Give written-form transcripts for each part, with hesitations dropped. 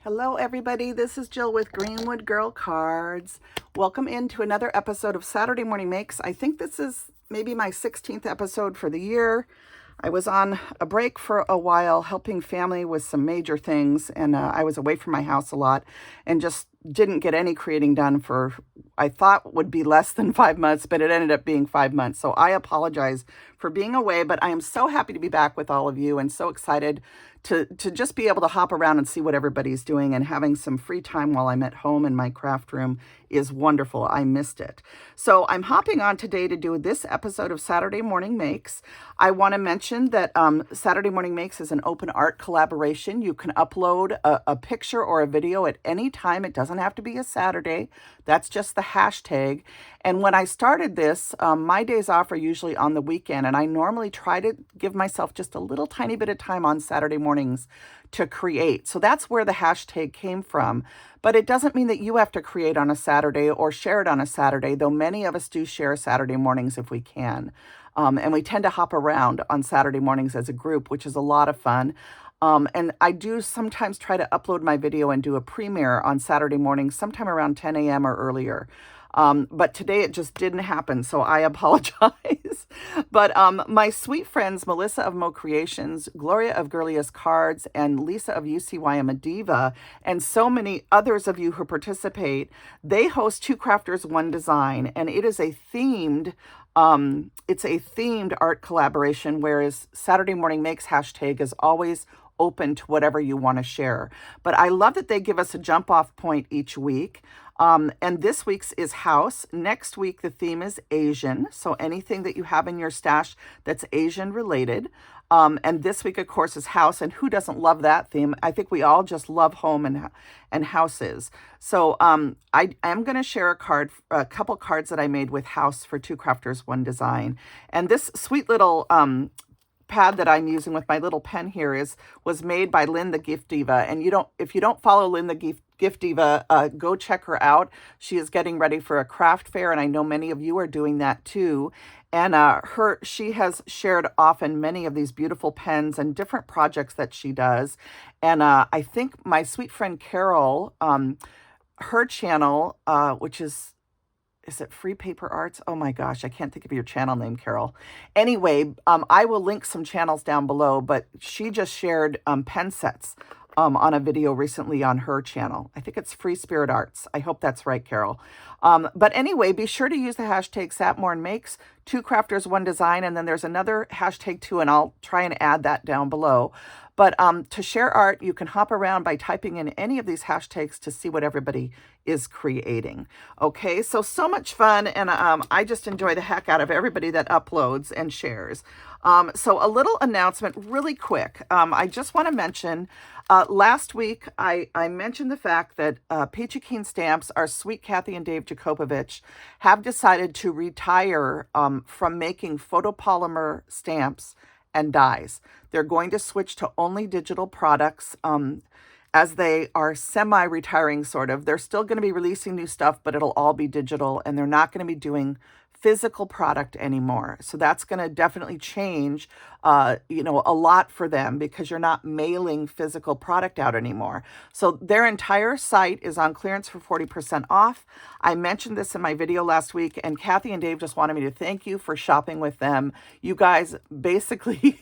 Hello everybody, this is Jill with Greenwood Girl Cards. Welcome into another episode of Saturday Morning Makes. I think this is maybe my 16th episode for the year. I was on a break for a while helping family with some major things, and I was away from my house a lot and just didn't get any creating done for, I thought would be less than 5 months, but it ended up being 5 months. So I apologize for being away, but I am so happy to be back with all of you and so excited to just be able to hop around and see what everybody's doing, and having some free time while I'm at home in my craft room is wonderful. I missed it. So I'm hopping on today to do this episode of Saturday Morning Makes. I want to mention that Saturday Morning Makes is an open art collaboration. You can upload a picture or a video at any time. It doesn't have to be a Saturday. That's just the hashtag. And when I started this, my days off are usually on the weekend, and I normally try to give myself just a little tiny bit of time on Saturday mornings to create. So that's where the hashtag came from. But it doesn't mean that you have to create on a Saturday or share it on a Saturday, though many of us do share Saturday mornings if we can. And we tend to hop around on Saturday mornings as a group, which is a lot of fun. And I do sometimes try to upload my video and do a premiere on Saturday mornings, sometime around 10 a.m. or earlier. But today it just didn't happen, so I apologize. But my sweet friends, Melissa of Mo Creations, Gloria of Girliest Cards, and Lisa of UCY I'm a Diva, and so many others of you who participate, they host Two Crafters, One Design, and it is a themed art collaboration, whereas Saturday Morning Makes hashtag is always open to whatever you want to share. But I love that they give us a jump off point each week. And this week's is house. Next week, the theme is Asian. So anything that you have in your stash that's Asian related. And this week, of course, is house. And who doesn't love that theme? I think we all just love home and houses. So I am going to share a couple cards that I made with house for Two Crafters, One Design. And this sweet little pad that I'm using with my little pen here was made by Lynn the Gift Diva. And if you don't follow Lynn the Gift Diva, go check her out. She is getting ready for a craft fair, and I know many of you are doing that too. And she has shared often many of these beautiful pens and different projects that she does. And I think my sweet friend Carol, her channel, which is it Free Paper Arts? Oh my gosh, I can't think of your channel name, Carol. Anyway, I will link some channels down below, but she just shared pen sets on a video recently on her channel. I think it's Free Spirit Arts. I hope that's right, Carol. But anyway, be sure to use the hashtag SatMornMakes, Two Crafters, One Design, and then there's another hashtag too, and I'll try and add that down below. But to share art, you can hop around by typing in any of these hashtags to see what everybody is creating. Okay, so much fun, and I just enjoy the heck out of everybody that uploads and shares. So a little announcement really quick. I just want to mention, last week I mentioned the fact that Peachy Keen Stamps, our sweet Kathy and Dave Jacopovich, have decided to retire from making photopolymer stamps and dies. They're going to switch to only digital products as they are semi-retiring, sort of. They're still going to be releasing new stuff, but it'll all be digital, and they're not going to be doing physical product anymore. So that's going to definitely change, a lot for them, because you're not mailing physical product out anymore. So their entire site is on clearance for 40% off. I mentioned this in my video last week, and Kathy and Dave just wanted me to thank you for shopping with them. You guys, basically,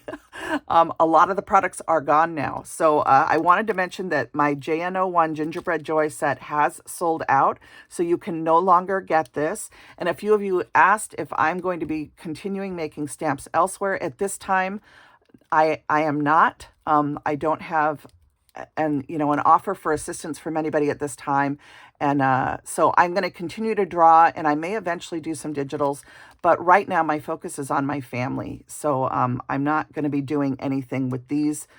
a lot of the products are gone now. So I wanted to mention that my JN01 Gingerbread Joy set has sold out, so you can no longer get this. And a few of you asked if I'm going to be continuing making stamps elsewhere. At this time, I am not. I don't have an offer for assistance from anybody at this time. And so I'm going to continue to draw, and I may eventually do some digitals, but right now my focus is on my family. So I'm not going to be doing anything with these,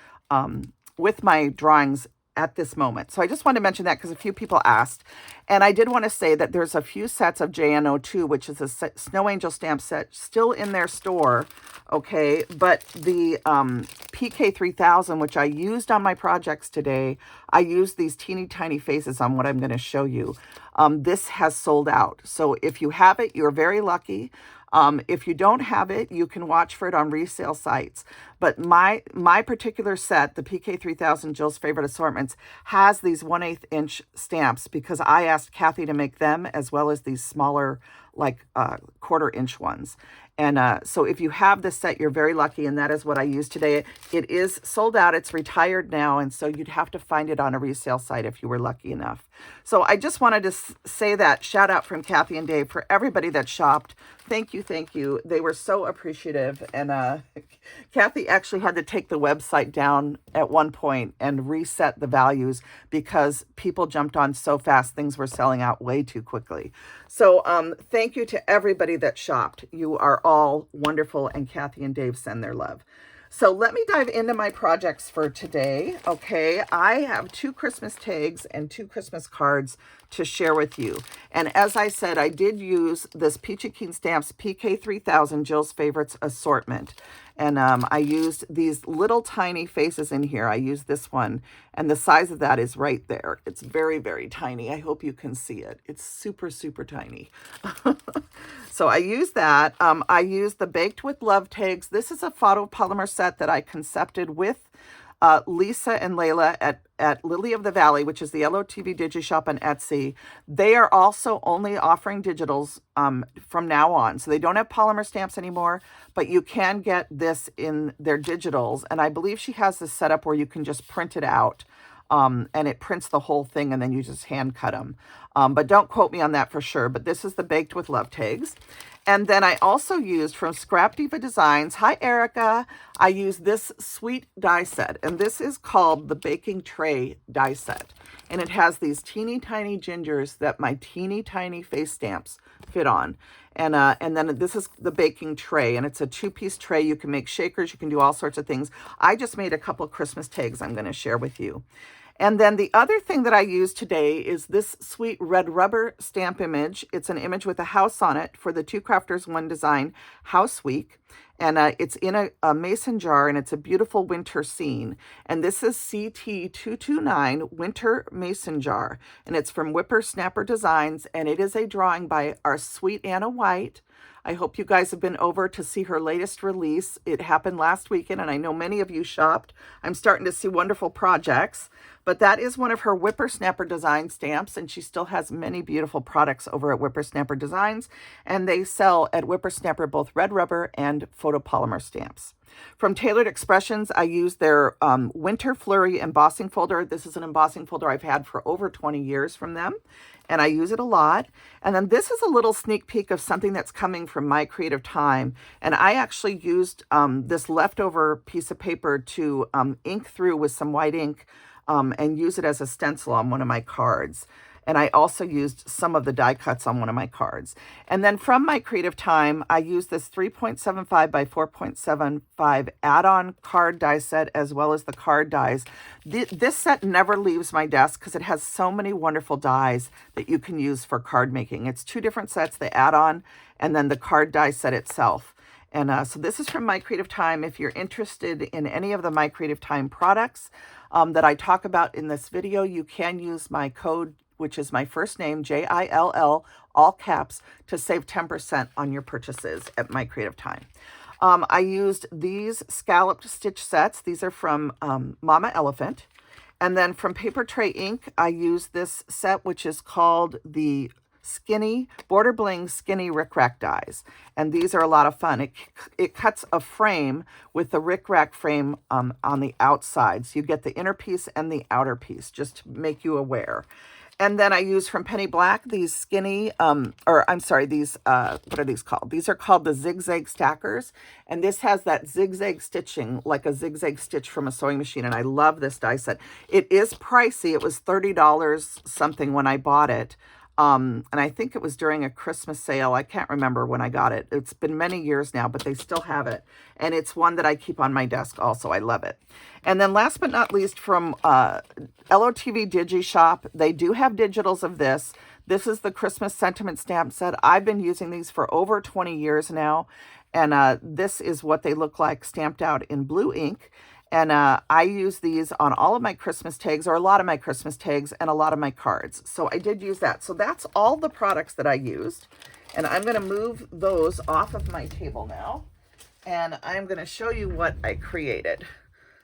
with my drawings at this moment. So I just want to mention that because a few people asked. And I did want to say that there's a few sets of JN02, which is a Snow Angel stamp set, still in their store. Okay, but the PK3000, which I used on my projects today, I used these teeny tiny faces on what I'm going to show you. This has sold out. So if you have it, you're very lucky. If you don't have it, you can watch for it on resale sites. But my particular set, the PK3000 Jill's Favorite Assortments, has these 1/8 inch stamps because I asked Kathy to make them as well as these smaller, like 1/4 inch ones. And so if you have this set, you're very lucky, and that is what I used today. It is sold out. It's retired now, and so you'd have to find it on a resale site if you were lucky enough. So I just wanted to say that shout out from Kathy and Dave for everybody that shopped. Thank you, thank you. They were so appreciative, and Kathy actually had to take the website down at one point and reset the values because people jumped on so fast. Things were selling out way too quickly. So thank you to everybody that shopped. You are all wonderful, and Kathy and Dave send their love. So let me dive into my projects for today. Okay, I have 2 Christmas tags and 2 Christmas cards to share with you. And as I said, I did use this Peachy Keen Stamps PK3000 Jill's Favorites assortment. And I used these little tiny faces in here. I used this one, and the size of that is right there. It's very, very tiny. I hope you can see it. It's super, super tiny. So I used that. I used the Baked with Love tags. This is a photopolymer set that I concepted with Lisa and Layla at Lily of the Valley, which is the LOTV Digishop on Etsy. They are also only offering digitals from now on. So they don't have polymer stamps anymore, but you can get this in their digitals. And I believe she has this setup where you can just print it out. And it prints the whole thing, and then you just hand cut them. But don't quote me on that for sure. But this is the Baked with Love tags. And then I also used from Scrapdivadesigns. Hi, Erica. I used this sweet die set, and this is called the Baking Tray die set. And it has these teeny tiny gingers that my teeny tiny face stamps fit on. And then this is the baking tray, and it's a 2-piece tray. You can make shakers. You can do all sorts of things. I just made a couple Christmas tags I'm going to share with you. And then the other thing that I used today is this sweet red rubber stamp image. It's an image with a house on it for the 2 Crafters 1 Design House Week. And it's in a mason jar, and it's a beautiful winter scene. And this is CT229 Winter Mason Jar. And it's from Whippersnapper Designs, and it is a drawing by our sweet Anna White. I hope you guys have been over to see her latest release. It happened last weekend, and I know many of you shopped. I'm starting to see wonderful projects. But that is one of her Whippersnapper Design stamps, and she still has many beautiful products over at Whippersnapper Designs, and they sell at Whippersnapper both red rubber and photopolymer stamps. From Tailored Expressions, I used their Winter Flurry embossing folder. This is an embossing folder I've had for over 20 years from them, and I use it a lot. And then this is a little sneak peek of something that's coming from My Creative Time, and I actually used this leftover piece of paper to ink through with some white ink and use it as a stencil on one of my cards. And I also used some of the die cuts on one of my cards. And then from My Creative Time, I used this 3.75 by 4.75 add-on card die set as well as the card dies. This set never leaves my desk because it has so many wonderful dies that you can use for card making. It's 2 different sets, the add-on and then the card die set itself. And so this is from My Creative Time. If you're interested in any of the My Creative Time products that I talk about in this video, you can use my code, which is my first name, JILL, all caps, to save 10% on your purchases at My Creative Time. I used these scalloped stitch sets. These are from Mama Elephant. And then from Paper Tray Ink, I used this set, which is called the Skinny Border Bling Skinny Rick Rack dies, and these are a lot of fun. It cuts a frame with the Rick Rack frame on the outside, so you get the inner piece and the outer piece, just to make you aware. And then I use from Penny Black these skinny, what are these called? These are called the zigzag stackers, and this has that zigzag stitching, like a zigzag stitch from a sewing machine, and I love this die set. It is pricey. It was $30 something when I bought it. And I think it was during a Christmas sale. I can't remember when I got it. It's been many years now, but they still have it. And it's one that I keep on my desk also. I love it. And then last but not least, from LOTV Digishop, they do have digitals of this. This is the Christmas Sentiment Stamp Set. I've been using these for over 20 years now. And this is what they look like stamped out in blue ink. And I use these on all of my Christmas tags, or a lot of my Christmas tags, and a lot of my cards. So I did use that. So that's all the products that I used. And I'm going to move those off of my table now. And I'm going to show you what I created.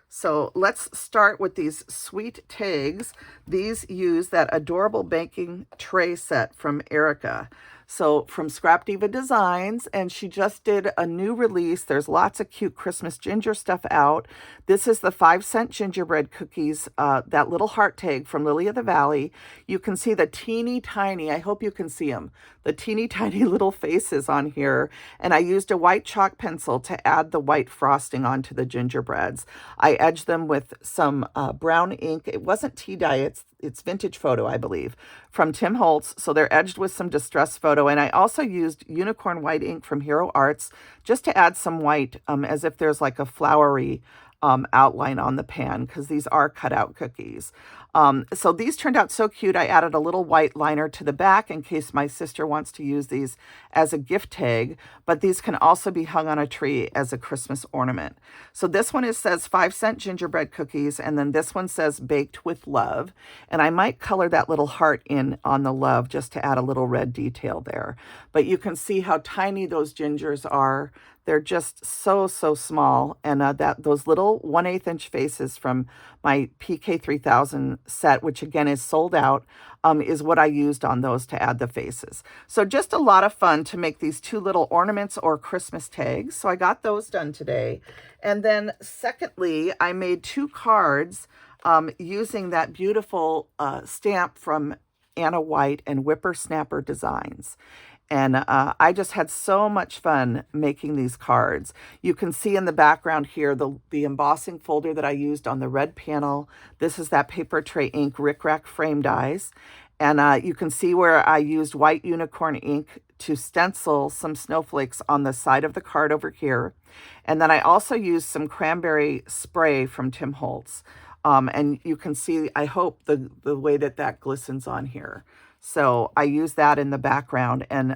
So let's start with these sweet tags. These use that adorable baking tray set from Erica. So from Scrapdivadesigns, and she just did a new release. There's lots of cute Christmas ginger stuff out. This is the 5-cent gingerbread cookies, that little heart tag from Lily of the Valley. You can see the teeny tiny, I hope you can see them, the teeny tiny little faces on here. And I used a white chalk pencil to add the white frosting onto the gingerbreads. I edged them with some brown ink. It wasn't tea dye, it's vintage photo, I believe, from Tim Holtz. So they're edged with some distress photo. And I also used unicorn white ink from Hero Arts just to add some white, as if there's like a flowery outline on the pan, because these are cut out cookies. So these turned out so cute. I added a little white liner to the back in case my sister wants to use these as a gift tag, but these can also be hung on a tree as a Christmas ornament. So this one says 5-cent gingerbread cookies, and then this one says baked with love. And I might color that little heart in on the love just to add a little red detail there. But you can see how tiny those gingers are. They're just so small. And those little 1/8 inch faces from my PK 3000 set, which again is sold out, is what I used on those to add the faces. So just a lot of fun to make these two little ornaments or Christmas tags. So I got those done today. And then secondly, I made 2 cards using that beautiful stamp from Anna White and Whippersnapper Designs. And I just had so much fun making these cards. You can see in the background here the embossing folder that I used on the red panel. This is that paper tray ink Rick Rack frame dies. And you can see where I used white unicorn ink to stencil some snowflakes on the side of the card over here. And then I also used some cranberry spray from Tim Holtz. And you can see, I hope, the way that glistens on here. So I use that in the background. And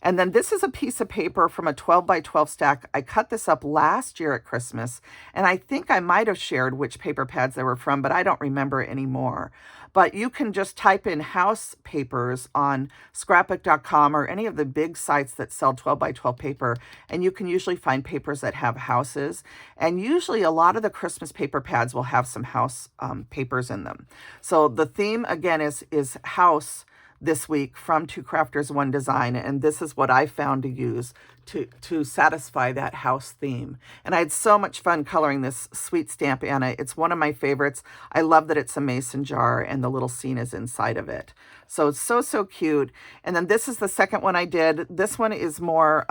then this is a piece of paper from a 12 by 12 stack. I cut this up last year at Christmas, and I think I might have shared which paper pads they were from, but I don't remember anymore. But you can just type in house papers on scrapbook.com or any of the big sites that sell 12 by 12 paper, and you can usually find papers that have houses. And usually a lot of the Christmas paper pads will have some house papers in them. So the theme again is house this week from Two Crafters One Design, and this is what I found to use to satisfy that house theme. And I had so much fun coloring this sweet stamp Anna. It's one of my favorites. I love that it's a mason jar and the little scene is inside of it. So it's so cute. And then this is the second one I did. This one is more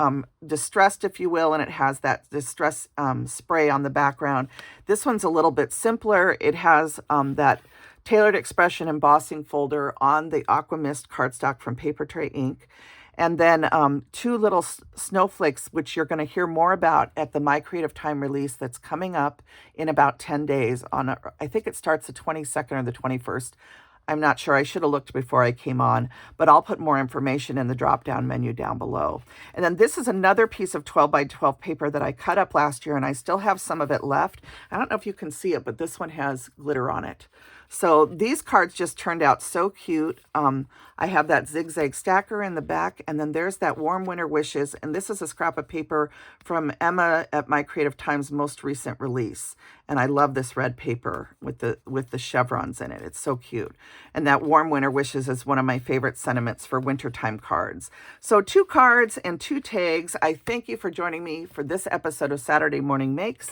distressed, if you will, and it has that distress spray on the background. This one's a little bit simpler. It has that Tailored Expression embossing folder on the Aqua Mist cardstock from Paper Tray Ink. And then 2 little snowflakes, which you're going to hear more about at the My Creative Time release that's coming up in about 10 days. I think it starts the 22nd or the 21st. I'm not sure. I should have looked before I came on, but I'll put more information in the drop-down menu down below. And then this is another piece of 12 by 12 paper that I cut up last year, and I still have some of it left. I don't know if you can see it, but this one has glitter on it. So these cards just turned out so cute. I have that zigzag stacker in the back, and then there's that Warm Winter Wishes, and this is a scrap of paper from Emma at My Creative Time's most recent release. And I love this red paper with the chevrons in it. It's so cute. And that Warm Winter Wishes is one of my favorite sentiments for wintertime cards. So 2 cards and 2 tags. I thank you for joining me for this episode of Saturday Morning Makes.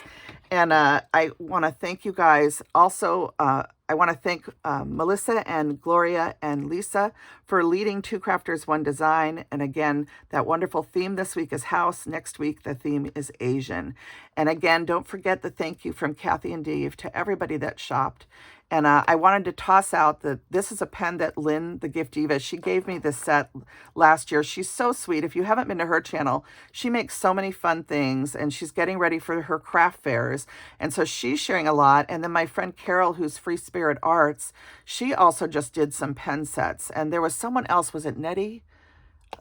And I want to thank you guys. Also, I want to thank Melissa and Gloria and Lisa for leading Two Crafters One Design. And again, that wonderful theme this week is house. Next week, the theme is Asian. And again, don't forget the thank you from Kathy and Dave to everybody that shopped. And I wanted to toss out that this is a pen that Lynn, the Gift Diva, she gave me this set last year. She's so sweet. If you haven't been to her channel, she makes so many fun things, and she's getting ready for her craft fairs. And so she's sharing a lot. And then my friend Carol, who's Free Spirit Arts, she also just did some pen sets. And there was someone else, was it Nettie?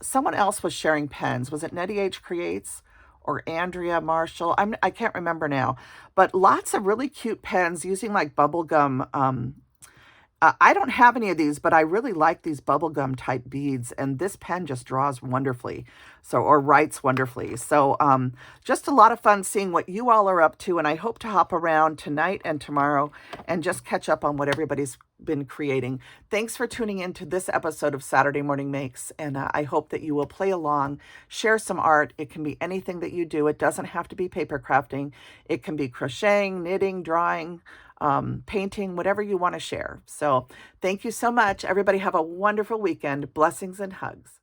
Someone else was sharing pens. Was it Nettie H Creates? or Andrea Marshall. I can't remember now, but lots of really cute pens using like bubble gum. I don't have any of these, but I really like these bubblegum type beads, and this pen just draws wonderfully, or writes wonderfully. So just a lot of fun seeing what you all are up to, and I hope to hop around tonight and tomorrow and just catch up on what everybody's been creating. Thanks for tuning in to this episode of Saturday Morning Makes, and I hope that you will play along, share some art. It can be anything that you do. It doesn't have to be paper crafting. It can be crocheting, knitting, drawing, painting, whatever you want to share. So thank you so much. Everybody have a wonderful weekend. Blessings and hugs.